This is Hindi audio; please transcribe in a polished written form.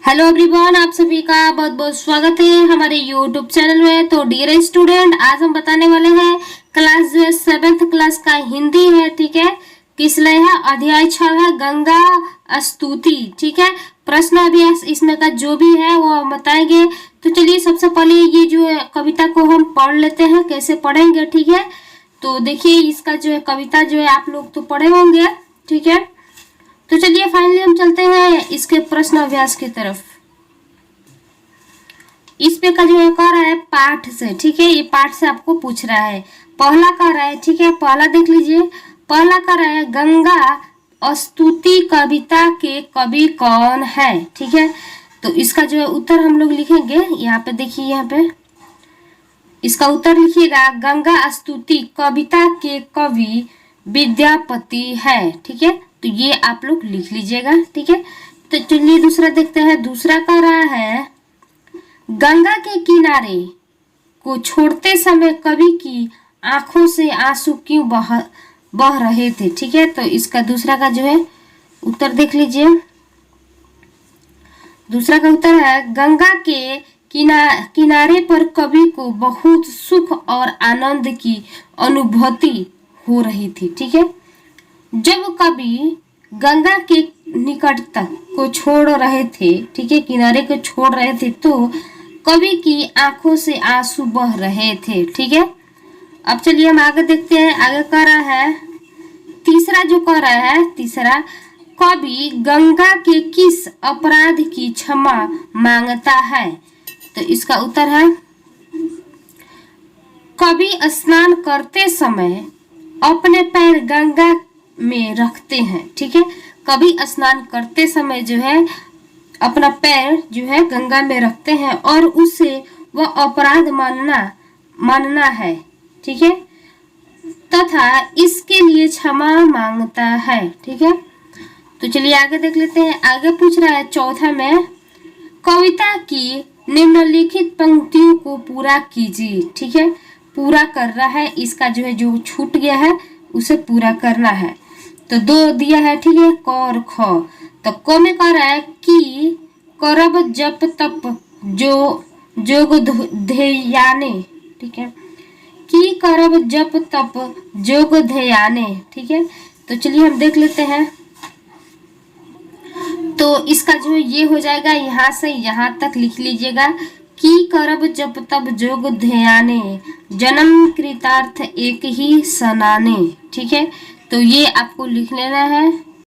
हेलो एवरीवन, आप सभी का बहुत बहुत स्वागत है हमारे यूट्यूब चैनल में। तो डियर स्टूडेंट, आज हम बताने वाले हैं क्लास जो है 7th क्लास का हिंदी है। ठीक है, किस लिए है? अध्याय 6 है गंगा स्तुति। ठीक है, प्रश्न अभ्यास इसमें का जो भी है वो हम बताएंगे। तो चलिए सबसे पहले ये जो है कविता को हम पढ़ लेते हैं। कैसे पढ़ेंगे? ठीक है, तो देखिए इसका जो है कविता जो है आप लोग तो पढ़े होंगे। ठीक है, तो चलिए फाइनली हम चलते हैं इसके प्रश्न अभ्यास की तरफ। इस पे का जो है कह रहा है पाठ से। ठीक है, ये पाठ से आपको पूछ रहा है। पहला कह रहा है, ठीक है, पहला देख लीजिए। पहला कह रहा है गंगा स्तुति कविता के कवि कौन है। ठीक है, तो इसका जो है उत्तर हम लोग लिखेंगे। यहाँ पे देखिए, यहाँ पे इसका उत्तर लिखिएगा। गंगा स्तुति कविता के कवि विद्यापति है। ठीक है, तो ये आप लोग लिख लीजिएगा। ठीक है, तो चलिए दूसरा देखते हैं। दूसरा कह रहा है गंगा के किनारे को छोड़ते समय कवि की आंखों से आंसू क्यों बह रहे थे। ठीक है, तो इसका दूसरा का जो है उत्तर देख लीजिए। दूसरा का उत्तर है गंगा के किनारे पर कवि को बहुत सुख और आनंद की अनुभूति हो रही थी। ठीक है, जब कवि गंगा के निकटता को छोड़ रहे थे, ठीक है, किनारे को छोड़ रहे थे, तो कवि की आंखों से आंसू बह रहे थे। ठीक है, अब चलिए हम आगे देखते हैं। आगे कह रहा है तीसरा जो कह रहा है, तीसरा कवि गंगा के किस अपराध की क्षमा मांगता है। तो इसका उत्तर है कवि स्नान करते समय अपने पैर गंगा में रखते हैं। ठीक है, कवि स्नान करते समय जो है अपना पैर जो है गंगा में रखते हैं और उसे वह अपराध मानना है। ठीक है, तथा इसके लिए क्षमा मांगता है। ठीक है, तो चलिए आगे देख लेते हैं। आगे पूछ रहा है चौथा में कविता की निम्नलिखित पंक्तियों को पूरा कीजिए। ठीक है, पूरा कर रहा है, इसका जो है जो छूट गया है उसे पूरा करना है। तो दो दिया है, ठीक है, क और ख। तो क में कह रहा है कि करब जप तप जो जोग ध्ययाने। ठीक है, कि करब जप तप जोग ध्ययाने। ठीक है, तो चलिए हम देख लेते हैं। तो इसका जो ये हो जाएगा, यहाँ से यहाँ तक लिख लीजिएगा कि करब जप तप जोग ध्याने जन्म कृतार्थ एक ही सनाने। ठीक है, तो ये आपको लिख लेना है।